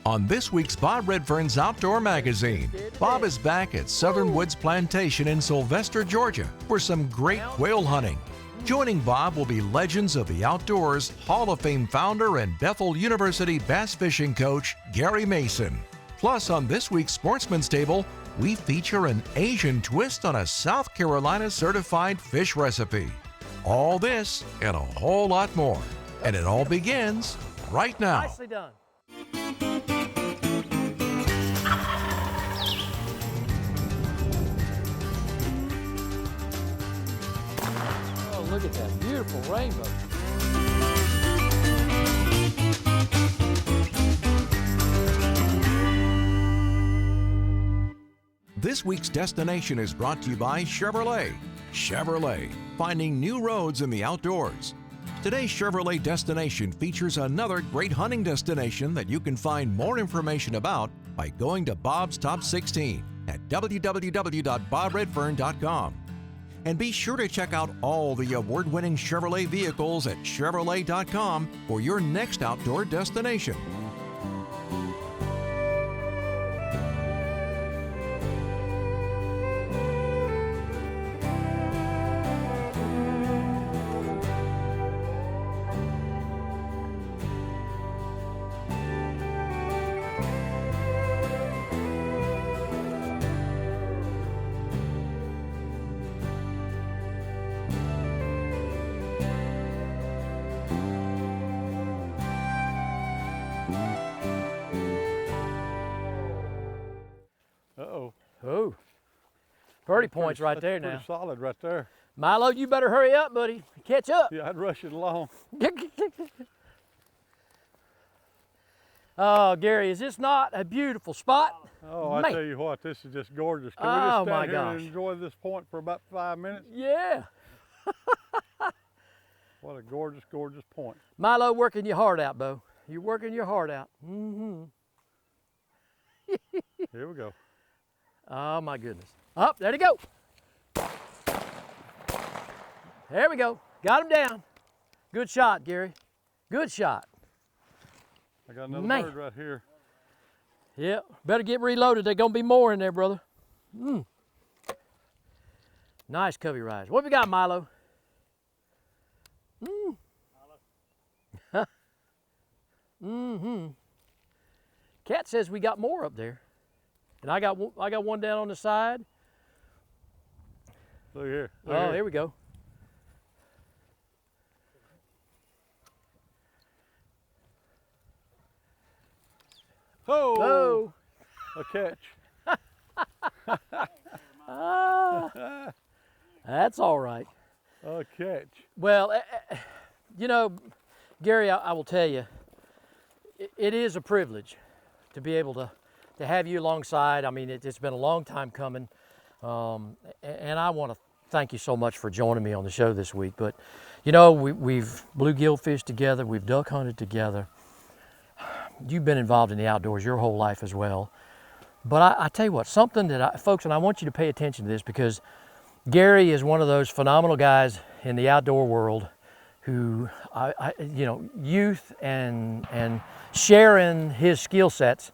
On this week's Bob Redfern's Outdoor Magazine, Bob is back at Southern Woods Plantation in Sylvester, Georgia for some great quail hunting. Joining Bob will be Legends of the Outdoors Hall of Fame founder and Bethel University bass fishing coach Garry Mason. Plus, on this week's Sportsman's Table, we feature an Asian twist on a South Carolina certified fish recipe. All this and a whole lot more. And it all begins right now. Nicely done. Oh, look at that beautiful rainbow. This week's destination is brought to you by Chevrolet. Chevrolet, finding new roads in the outdoors. Today's Chevrolet destination features another great hunting destination that you can find more information about by going to Bob's Top 16 at www.bobredfern.com. And be sure to check out all the award-winning Chevrolet vehicles at Chevrolet.com for your next outdoor destination. Oh, birdie points right there now. Pretty solid right there. Milo, you better hurry up, buddy. Catch up. Yeah, I'd rush it along. Oh, Gary, is this not a beautiful spot? Oh, I Man. tell you what, this is just gorgeous. Can we Oh, just my stand here gosh. and enjoy this point for about 5 minutes? Yeah. What a gorgeous, gorgeous point. Milo, working your heart out, Bo. You're working your heart out. Mm-hmm. Here we go. Oh, my goodness. Up, there to go. There we go. Got him down. Good shot, Gary. Good shot. I got another Man. bird right here. Yep. Better get reloaded. There's going to be more in there, brother. Nice covey rise. What we got, Milo? Cat says we got more up there. And I got one down on the side. Look here. Look Oh, here. here we go. Oh, Oh. a catch. That's all right. A catch. Well, you know, Gary, I will tell you, it is a privilege to be able to have you alongside. I mean, it's been a long time coming, and I want to thank you so much for joining me on the show this week. But, you know, we've bluegill fished together, we've duck hunted together. You've been involved in the outdoors your whole life as well. But I tell you what, something that folks, and I want you to pay attention to this because Gary is one of those phenomenal guys in the outdoor world who, you know, youth and sharing his skill sets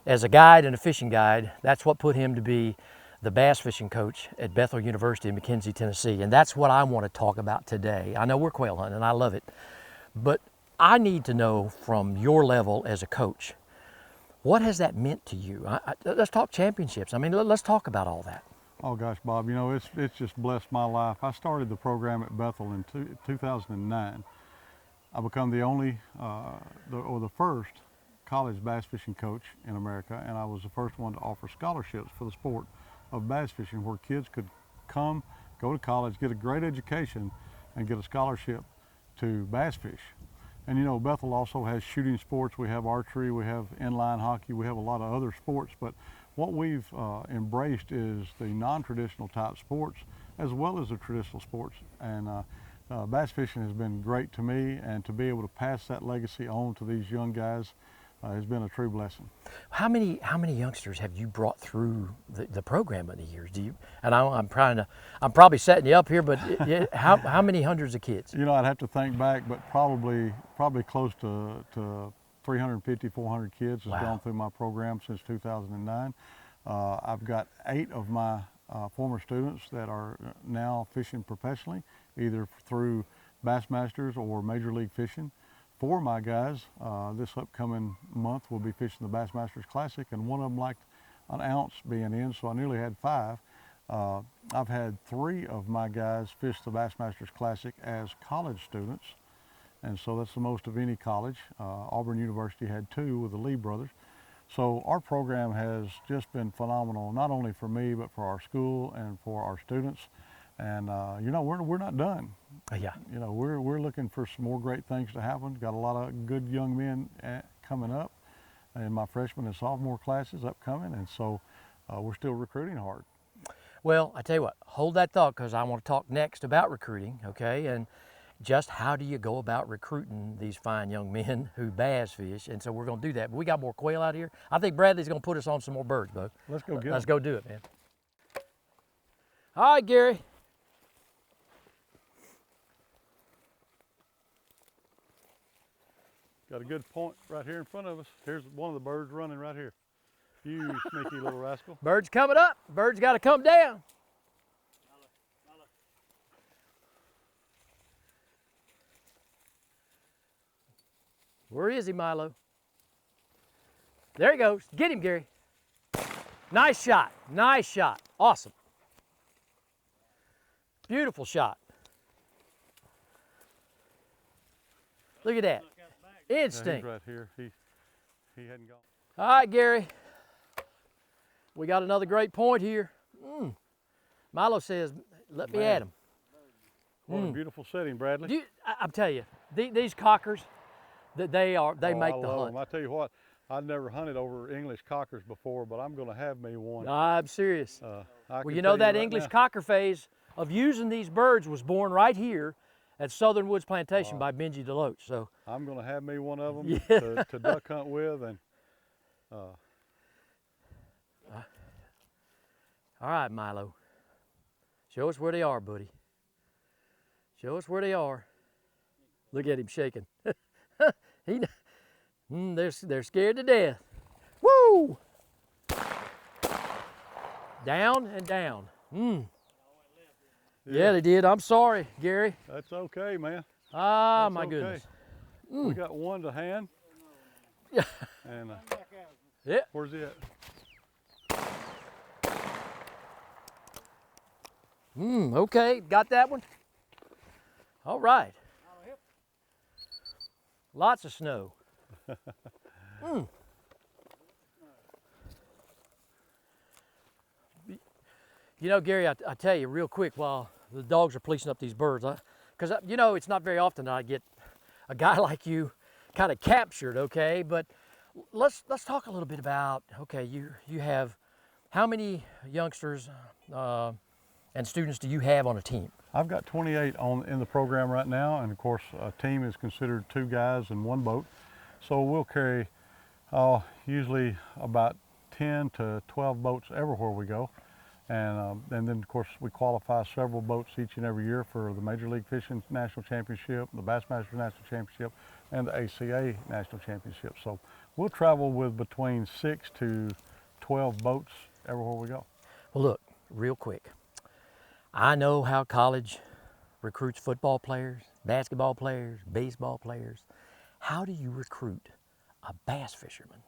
as a guide and a fishing guide, that's what put him to be the bass fishing coach at Bethel University in McKenzie, Tennessee. And that's what I want to talk about today. I know we're quail hunting and I love it, but I need to know from your level as a coach, what has that meant to you? Let's talk championships. I mean, let's talk about all that. Oh gosh, Bob, you know, it's just blessed my life. I started the program at Bethel in 2009. I become the only, the first college bass fishing coach in America, and I was the first one to offer scholarships for the sport of bass fishing where kids could come, go to college, get a great education, and get a scholarship to bass fish. And you know, Bethel also has shooting sports. We have archery, we have inline hockey, we have a lot of other sports, but what we've embraced is the non-traditional type sports as well as the traditional sports. And bass fishing has been great to me, and to be able to pass that legacy on to these young guys has been a true blessing. How many youngsters have you brought through the program in the years? Do you? And I'm probably setting you up here, but how many hundreds of kids? You know, I'd have to think back, but probably close to 350, 400 kids has Wow. gone through my program since 2009. I've got 8 of my former students that are now fishing professionally, either through Bassmasters or Major League Fishing. 4 of my guys this upcoming month will be fishing the Bassmasters Classic, and one of them liked an ounce being in, so I nearly had 5. I've had 3 of my guys fish the Bassmasters Classic as college students, and so that's the most of any college. Auburn University had 2 with the Lee brothers. So our program has just been phenomenal, not only for me, but for our school and for our students. And you know, we're not done. Yeah. You know, we're looking for some more great things to happen. Got a lot of good young men coming up in my freshman and sophomore classes upcoming, and so we're still recruiting hard. Well, I tell you what, hold that thought, because I want to talk next about recruiting, okay? And just how do you go about recruiting these fine young men who bass fish? And so we're going to do that. But we got more quail out here. I think Bradley's going to put us on some more birds, Bo. Let's go get Let's them. go do it, man. All right, Gary. Got a good point right here in front of us. Here's one of the birds running right here. You sneaky little rascal. Bird's coming up. Bird's got to come down. Where is he, Milo? There he goes. Get him, Gary. Nice shot. Nice shot. Awesome. Beautiful shot. Look at that. Yeah, Instinct. he's right here. He hadn't gone. All right, Gary. We got another great point here. Milo says, let me at him. What a beautiful setting, Bradley. I'm telling you, these cockers, they make I the love hunt. them. I tell you what, I've never hunted over English cockers before, but I'm going to have me one. I'm serious. I Well, can you know tell that right English now- cocker phase of using these birds was born right here at Southern Woods Plantation by Benji Deloach. So I'm going to have me one of them Yeah. to duck hunt with, and all right, Milo. Show us where they are, buddy. Show us where they are. Look at him shaking. They're scared to death. Woo! Down and down. Yeah, they did. I'm sorry, Gary. that's okay, man. Ah, That's my okay. goodness. We got one to hand. Yeah. And Yeah. where's he at? Okay, got that one? All right. Lots of snow. You know, Gary, I tell you real quick while the dogs are policing up these birds, because, you know, it's not very often that I get a guy like you kind of captured, okay? But let's talk a little bit about, okay, you have, how many youngsters and students do you have on a team? I've got 28 in the program right now, and of course a team is considered 2 guys and 1 boat. So we'll carry usually about 10 to 12 boats everywhere we go. And then of course we qualify several boats each and every year for the Major League Fishing National Championship, the Bassmasters National Championship, and the ACA National Championship. So we'll travel with between 6 to 12 boats everywhere we go. Well, look, real quick. I know how college recruits football players, basketball players, baseball players. How do you recruit a bass fisherman?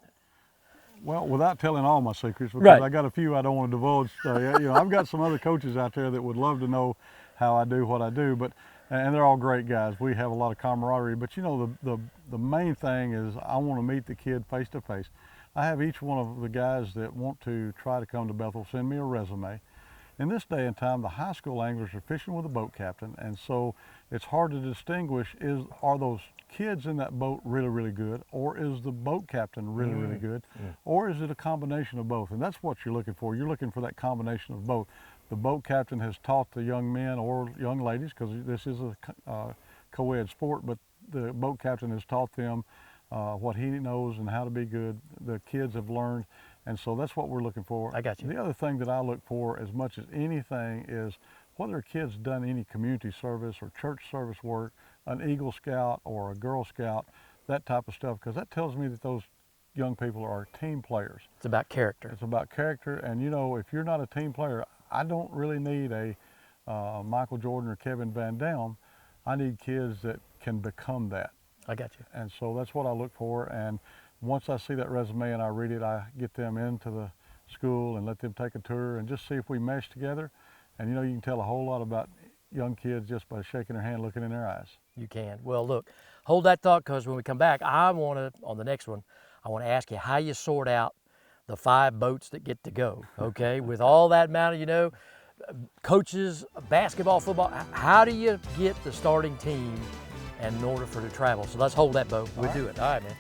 Well, without telling all my secrets, because Right. I got a few I don't want to divulge. You know, I've got some other coaches out there that would love to know how I do what I do, and they're all great guys. We have a lot of camaraderie. But you know, the main thing is I want to meet the kid face to face. I have each one of the guys that want to try to come to Bethel send me a resume. In this day and time, the high school anglers are fishing with a boat captain, and so it's hard to distinguish, are those kids in that boat really, really good, or is the boat captain really, really good, or is it a combination of both? And that's what you're looking for. You're looking for that combination of both. The boat captain has taught the young men or young ladies, because this is a co-ed sport, but the boat captain has taught them what he knows and how to be good. The kids have learned. And so that's what we're looking for. I got you. The other thing that I look for as much as anything is whether a kid's done any community service or church service work, an Eagle Scout or a Girl Scout, that type of stuff, because that tells me that those young people are team players. It's about character. It's about character, and you know, if you're not a team player, I don't really need a Michael Jordan or Kevin Van Dam. I need kids that can become that. I got you. And so that's what I look for, and once I see that resume and I read it, I get them into the school and let them take a tour and just see if we mesh together. And you know, you can tell a whole lot about young kids just by shaking their hand, looking in their eyes. You can. Well, look, hold that thought, because when we come back, I want to, on the next one, I want to ask you how you sort out the 5 boats that get to go, okay? With all that amount of, you know, coaches, basketball, football, how do you get the starting team in order for to travel? So let's hold that boat. We'll do it. All right, man.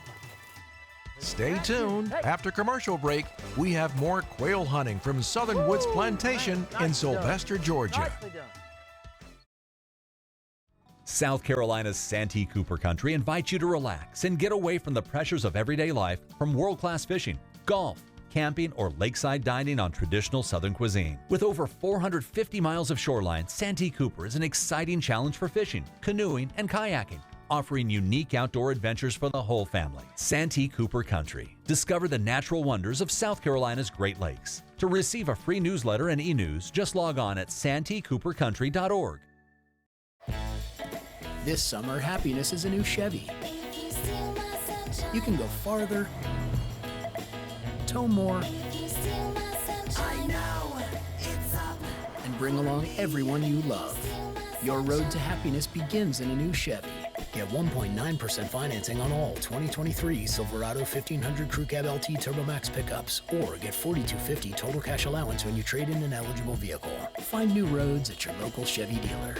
Stay tuned. After commercial break, we have more quail hunting from Southern Woods Plantation in Sylvester, Georgia. Nicely done. South Carolina's Santee Cooper Country invites you to relax and get away from the pressures of everyday life from world-class fishing, golf, camping, or lakeside dining on traditional Southern cuisine. With over 450 miles of shoreline, Santee Cooper is an exciting challenge for fishing, canoeing, and kayaking, offering unique outdoor adventures for the whole family. Santee Cooper Country. Discover the natural wonders of South Carolina's Great Lakes. To receive a free newsletter and e-news, just log on at santeecoopercountry.org. This summer, happiness is a new Chevy. You can go farther, tow more, and bring along everyone you love. Your road to happiness begins in a new Chevy. Get 1.9% financing on all 2023 Silverado 1500 Crew Cab LT Turbo Max pickups, or get $4,250 total cash allowance when you trade in an eligible vehicle. Find new roads at your local Chevy dealer.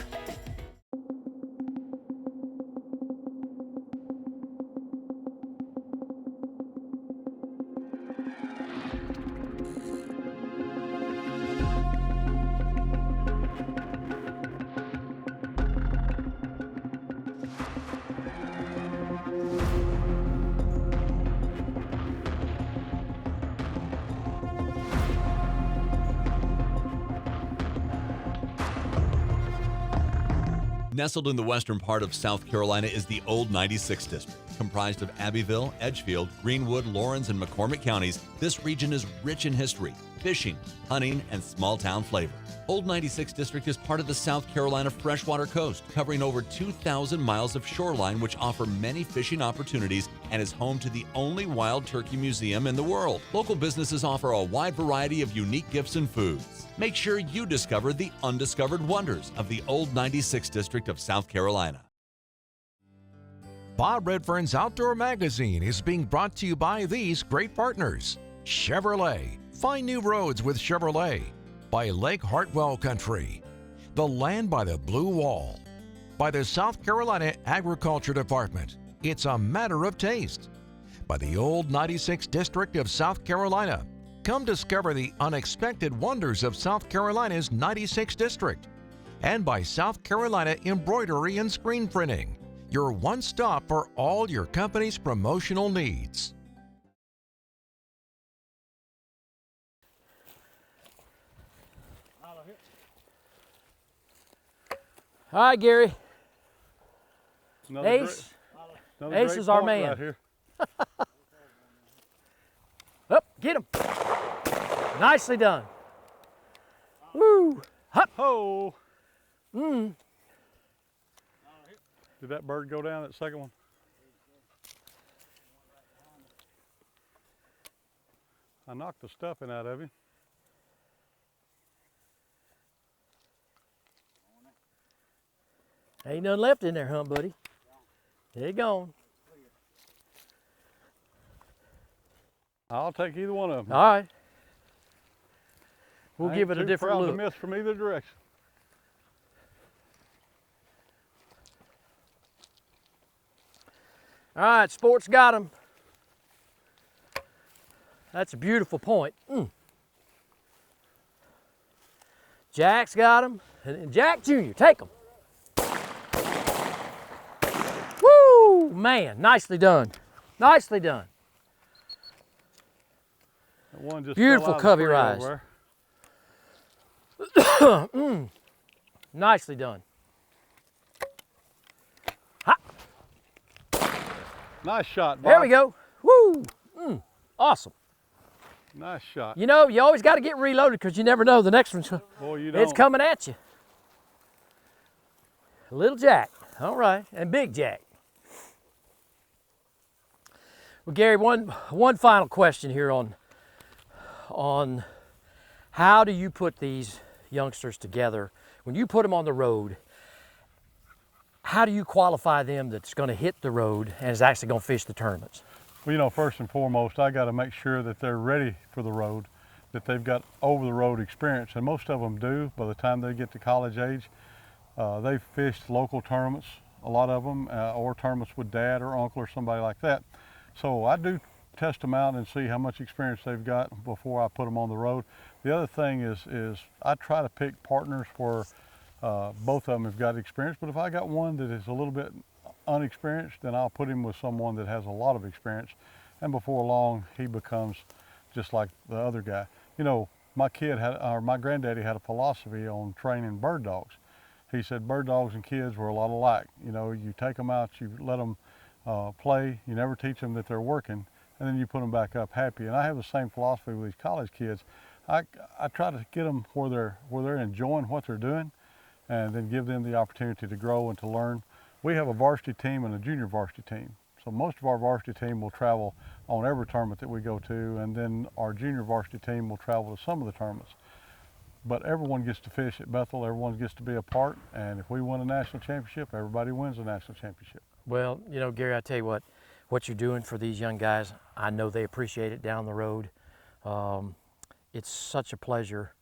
Nestled in the western part of South Carolina is the Old 96 District. Comprised of Abbeville, Edgefield, Greenwood, Laurens, and McCormick counties, this region is rich in history, fishing, hunting, and small-town flavor. Old 96 District is part of the South Carolina freshwater coast, covering over 2,000 miles of shoreline, which offer many fishing opportunities and is home to the only wild turkey museum in the world. Local businesses offer a wide variety of unique gifts and foods. Make sure you discover the undiscovered wonders of the Old 96 District of South Carolina. Bob Redfern's Outdoor Magazine is being brought to you by these great partners. Chevrolet. Find new roads with Chevrolet. By Lake Hartwell Country. The Land by the Blue Wall. By the South Carolina Agriculture Department. It's a matter of taste. By the Old 96 District of South Carolina. Come discover the unexpected wonders of South Carolina's 96th District. And by South Carolina Embroidery and Screen Printing, your one stop for all your company's promotional needs. All right, Gary. Another Ace. Another Ace great is our point man. right here. Up, get him. Nicely done. Woo. Hup. Ho! Did that bird go down, that second one? I knocked the stuffing out of him. Ain't nothing left in there, huh, buddy? They're gone. I'll take either one of them. All right. We'll I give ain't it a too different proud look. to miss from either direction. All right, Sports got him. That's a beautiful point. Jack's got him. And Jack Jr., take him. Woo, man, nicely done. Nicely done. That one just Beautiful fell out of the covey tree rise. over there. Nicely done. Ha. Nice shot, Bob. There we go. Woo! Awesome. Nice shot. You know, you always got to get reloaded because you never know the next one's Boy, you don't. it's coming at you. Little Jack. All right, and Big Jack. Well, Gary, one final question here on how do you put these youngsters together when you put them on the road? How do you qualify them that's going to hit the road and is actually going to fish the tournaments? Well, you know, first and foremost, I got to make sure that they're ready for the road, that they've got over-the-road experience, and most of them do. By the time they get to college age, they've fished local tournaments, a lot of them, or tournaments with dad or uncle or somebody like that. So I do test them out and see how much experience they've got before I put them on the road. The other thing is I try to pick partners where both of them have got experience, but if I got one that is a little bit unexperienced, then I'll put him with someone that has a lot of experience, and before long he becomes just like the other guy. You know, my granddaddy had a philosophy on training bird dogs. He said bird dogs and kids were a lot alike. You know, you take them out, you let them play, you never teach them that they're working, and then you put them back up happy. And I have the same philosophy with these college kids. I try to get them where they're enjoying what they're doing, and then give them the opportunity to grow and to learn. We have a varsity team and a junior varsity team. So most of our varsity team will travel on every tournament that we go to, and then our junior varsity team will travel to some of the tournaments. But everyone gets to fish at Bethel, everyone gets to be a part, and if we win a national championship, everybody wins a national championship. Well, you know, Gary, I tell you what you're doing for these young guys, I know they appreciate it down the road. It's such a pleasure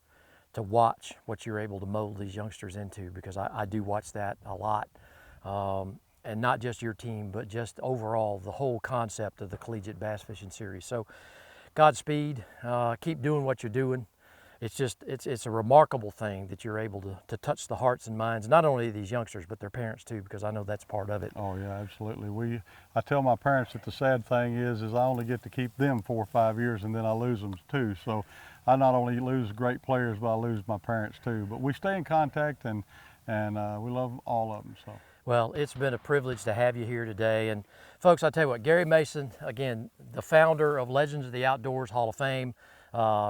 to watch what you're able to mold these youngsters into, because I do watch that a lot. And not just your team, but just overall the whole concept of the Collegiate Bass Fishing Series. So Godspeed, keep doing what you're doing. It's just, it's a remarkable thing that you're able to touch the hearts and minds, not only of these youngsters, but their parents too, because I know that's part of it. Oh yeah, absolutely. I tell my parents that the sad thing is I only get to keep them 4 or 5 years and then I lose them too. So I not only lose great players, but I lose my parents too. But we stay in contact, and we love all of them. So. Well, it's been a privilege to have you here today. And folks, I tell you what, Garry Mason, again, the founder of Legends of the Outdoors Hall of Fame.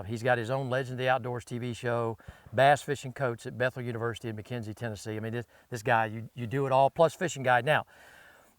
He's got his own Legends of the Outdoors TV show, bass fishing coach at Bethel University in McKenzie, Tennessee. I mean, this guy, you do it all, plus fishing guide. Now,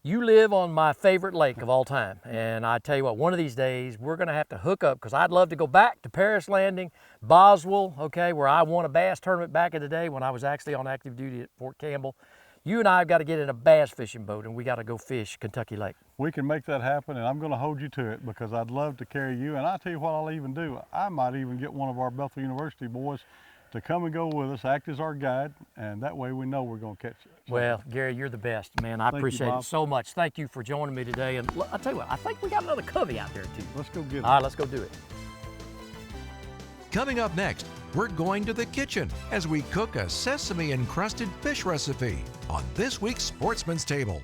you live on my favorite lake of all time. And I tell you what, one of these days, we're going to have to hook up, because I'd love to go back to Paris Landing, Boswell, okay, where I won a bass tournament back in the day when I was actually on active duty at Fort Campbell. You and I have got to get in a bass fishing boat, and we got to go fish Kentucky Lake. We can make that happen, and I'm going to hold you to it, because I'd love to carry you. And I'll tell you what I'll even do. I might even get one of our Bethel University boys to come and go with us, act as our guide, and that way we know we're going to catch it. So, well, Gary, you're the best, man. I appreciate it so much. Thank you for joining me today. And I'll tell you what, I think we got another covey out there too. Let's go get it. All right, let's go do it. Coming up next, we're going to the kitchen as we cook a sesame-encrusted fish recipe on this week's Sportsman's Table.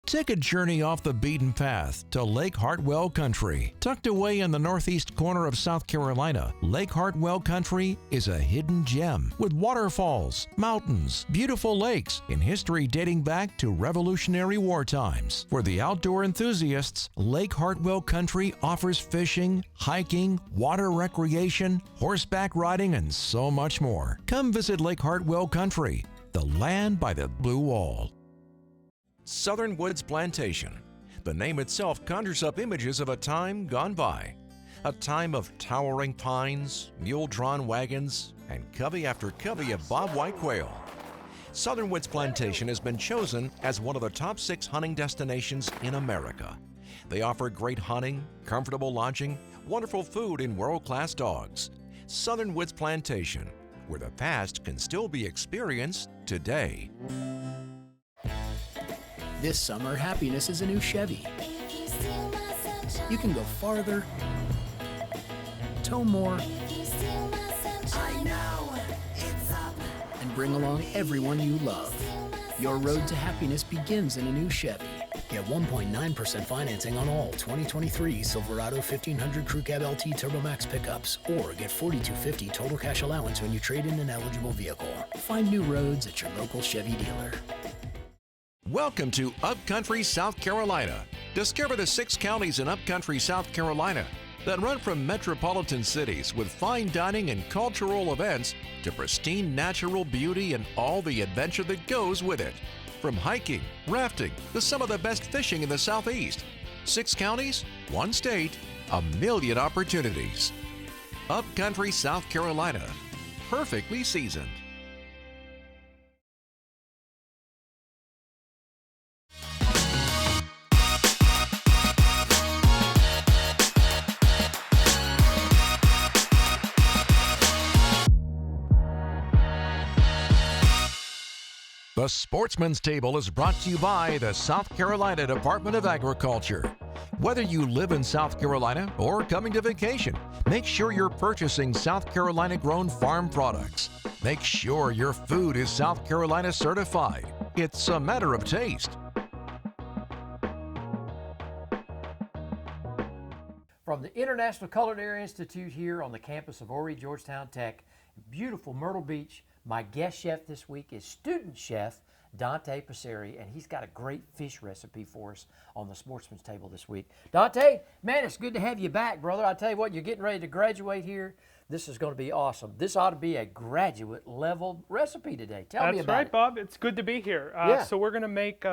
Take a journey off the beaten path to Lake Hartwell Country. Tucked away in the northeast corner of South Carolina, Lake Hartwell Country is a hidden gem with waterfalls, mountains, beautiful lakes, and history dating back to Revolutionary War times. For the outdoor enthusiasts, Lake Hartwell Country offers fishing, hiking, water recreation, horseback riding, and so much more. Come visit Lake Hartwell Country, the land by the blue wall. Southern Woods Plantation. The name itself conjures up images of a time gone by. A time of towering pines, mule-drawn wagons, and covey after covey of bobwhite quail. Southern Woods Plantation has been chosen as one of the top 6 hunting destinations in America. They offer great hunting, comfortable lodging, wonderful food, and world-class dogs. Southern Woods Plantation, where the past can still be experienced today. This summer, happiness is a new Chevy. You can go farther, tow more, and bring along everyone you love. Your road to happiness begins in a new Chevy. Get 1.9% financing on all 2023 Silverado 1500 Crew Cab LT Turbo Max pickups, or get $4,250 total cash allowance when you trade in an eligible vehicle. Find new roads at your local Chevy dealer. Welcome to Upcountry, South Carolina. Discover the 6 counties in Upcountry, South Carolina that run from metropolitan cities with fine dining and cultural events to pristine natural beauty and all the adventure that goes with it. From hiking, rafting, to some of the best fishing in the Southeast. 6 counties, 1 state, a million opportunities. Upcountry, South Carolina. Perfectly seasoned. The Sportsman's Table is brought to you by the South Carolina Department of Agriculture. Whether you live in South Carolina or coming to vacation, make sure you're purchasing South Carolina-grown farm products. Make sure your food is South Carolina certified. It's a matter of taste. From the International Culinary Institute here on the campus of Horry Georgetown Tech, beautiful Myrtle Beach, my guest chef this week is student chef Dante Passeri, and he's got a great fish recipe for us on the Sportsman's Table this week. Dante, man, it's good to have you back, brother. I tell you what, you're getting ready to graduate here. This is going to be awesome. This ought to be a graduate level recipe today. Tell me about it. That's right, Bob. It's good to be here. So we're going to make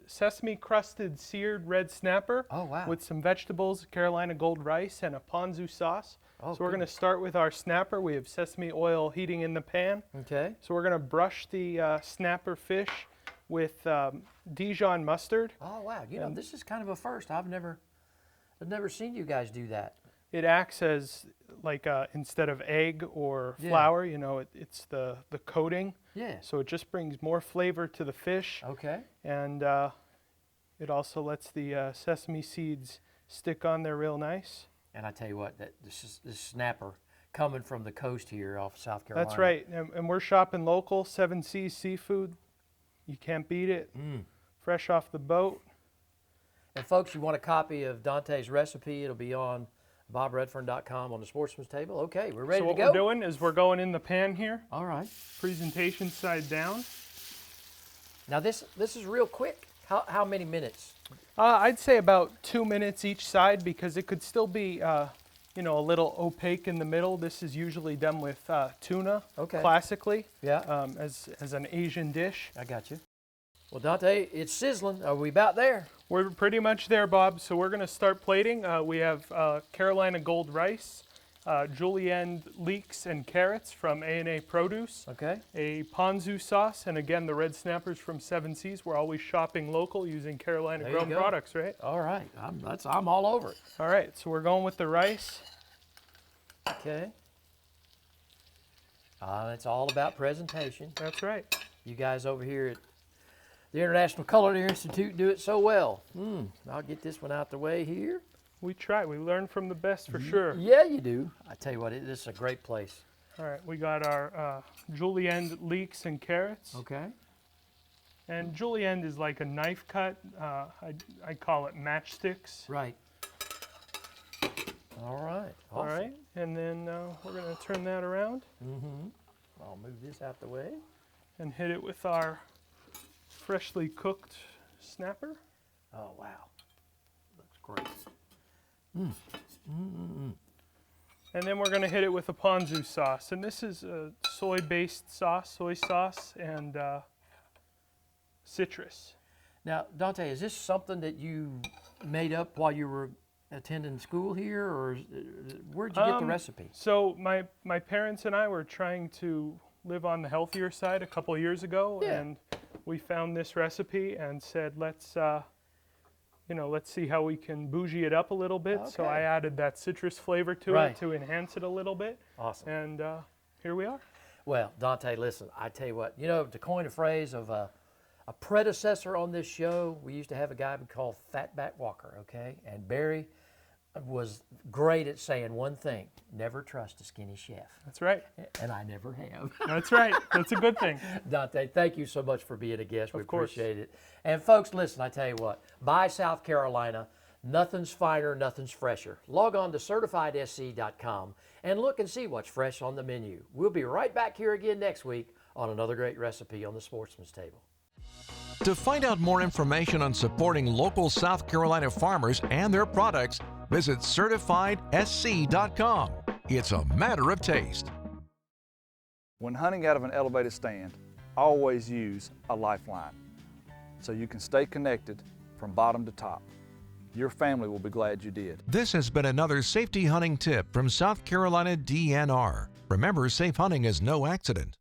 sesame crusted seared red snapper with some vegetables, Carolina gold rice, and a ponzu sauce. So we're going to start with our snapper. We have sesame oil heating in the pan. Okay. So we're going to brush the snapper fish with Dijon mustard. Oh wow! You know, this is kind of a first. I've never seen you guys do that. It acts as like instead of egg or flour, you know, it's the coating. Yeah. So it just brings more flavor to the fish. Okay. And it also lets the sesame seeds stick on there real nice. And I tell you what, this snapper coming from the coast here off South Carolina. That's right, and we're shopping local, 7 Seas Seafood. You can't beat it. Fresh off the boat. And folks, you want a copy of Dante's recipe, it'll be on bobredfern.com on the Sportsman's Table. Okay, we're ready to go. So what we're doing is we're going in the pan here. All right. Presentation side down. Now this is real quick. How many minutes? I'd say about 2 minutes each side because it could still be, you know, a little opaque in the middle. This is usually done with tuna, classically, as an Asian dish. I got you. Well, Dante, it's sizzling. Are we about there? We're pretty much there, Bob. So we're going to start plating. We have Carolina gold rice, julienne leeks and carrots from A&A Produce. Okay. A ponzu sauce, and again, the red snappers from 7 Seas. We're always shopping local using Carolina-grown products, right? All right. I'm all over it. All right, so we're going with the rice. Okay. It's all about presentation. That's right. You guys over here at the International Culinary Institute do it so well. I'll get this one out the way here. We try. We learn from the best for sure. Yeah, you do. I tell you what, this is a great place. All right, we got our julienne leeks and carrots. Okay. And julienne is like a knife cut. I call it matchsticks. Right. All right. Awesome. All right, and then we're going to turn that around. I'll move this out the way. And hit it with our freshly cooked snapper. Oh, wow. Looks great. And then we're going to hit it with a ponzu sauce. And this is a soy-based sauce, soy sauce, and citrus. Now, Dante, is this something that you made up while you were attending school here, or where'd you get the recipe? So my parents and I were trying to live on the healthier side a couple of years ago, and we found this recipe and said, let's see how we can bougie it up a little bit. Okay. So I added that citrus flavor to it to enhance it a little bit. Awesome. And here we are. Well, Dante, listen, I tell you what, you know, to coin a phrase of a predecessor on this show, we used to have a guy we called Fatback Walker, okay? And Barry was great at saying one thing: never trust a skinny chef. That's right. And I never have. That's right. That's a good thing. Dante, thank you so much for being a guest. We Of course. appreciate it. And folks, listen, I tell you what, buy South Carolina. Nothing's finer, nothing's fresher. Log on to CertifiedSC.com and look and see what's fresh on the menu. We'll be right back here again next week on another great recipe on the Sportsman's Table. To find out more information on supporting local South Carolina farmers and their products, visit certifiedsc.com. It's a matter of taste. When hunting out of an elevated stand, always use a lifeline so you can stay connected from bottom to top. Your family will be glad you did. This has been another safety hunting tip from South Carolina DNR. Remember, safe hunting is no accident.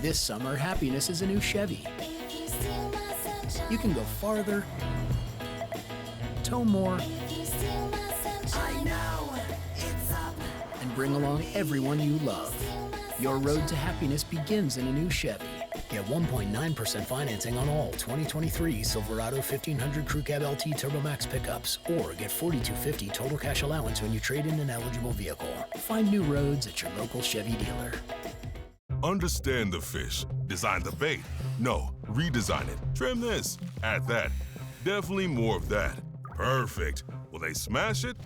This summer, happiness is a new Chevy. You can go farther, tow more, and bring along everyone you love. Your road to happiness begins in a new Chevy. Get 1.9% financing on all 2023 Silverado 1500 Crew Cab LT TurboMax pickups, or get $4,250 total cash allowance when you trade in an eligible vehicle. Find new roads at your local Chevy dealer. Understand the fish. Design the bait. No, redesign it. Trim this. Add that. Definitely more of that. Perfect. Will they smash it?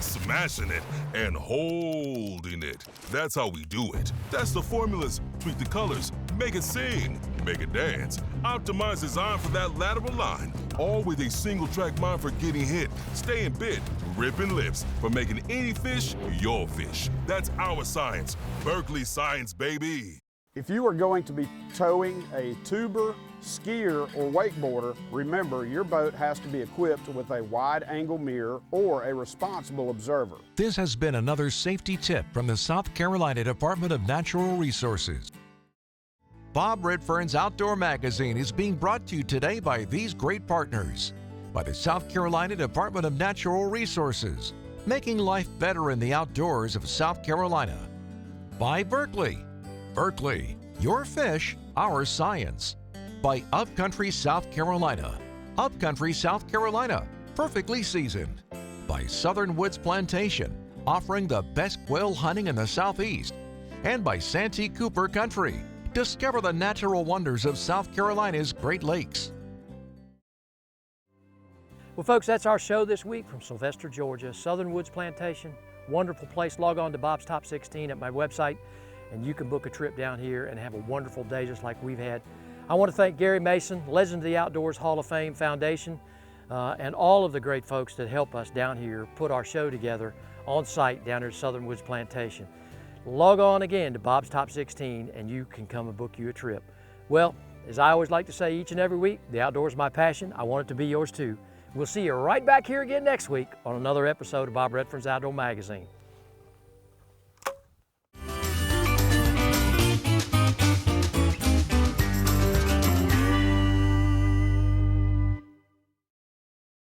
Smashing it and holding it. That's how we do it. That's the formulas. Tweak the colors. Make it sing. Make it dance. Optimize design for that lateral line. All with a single track mind for getting hit, staying bit, ripping lips, for making any fish your fish. That's our science. Berkeley science, baby. If you are going to be towing a tuber, skier, or wakeboarder, remember your boat has to be equipped with a wide-angle mirror or a responsible observer. This has been another safety tip from the South Carolina Department of Natural Resources. Bob Redfern's Outdoor Magazine is being brought to you today by these great partners. By the South Carolina Department of Natural Resources, making life better in the outdoors of South Carolina. By Berkeley. Berkeley, your fish, our science. By Upcountry South Carolina. Upcountry South Carolina, perfectly seasoned. By Southern Woods Plantation, offering the best quail hunting in the Southeast. And by Santee Cooper Country. Discover the natural wonders of South Carolina's Great Lakes. Well, folks, that's our show this week from Sylvester, Georgia. Southern Woods Plantation, wonderful place. Log on to Bob's Top 16 at my website, and you can book a trip down here and have a wonderful day just like we've had. I want to thank Garry Mason, Legend of the Outdoors Hall of Fame Foundation, and all of the great folks that help us down here put our show together on site down here at Southern Woods Plantation. Log on again to Bob's Top 16 and you can come and book you a trip. Well, as I always like to say each and every week, the outdoors is my passion. I want it to be yours too. We'll see you right back here again next week on another episode of Bob Redfern's Outdoor Magazine.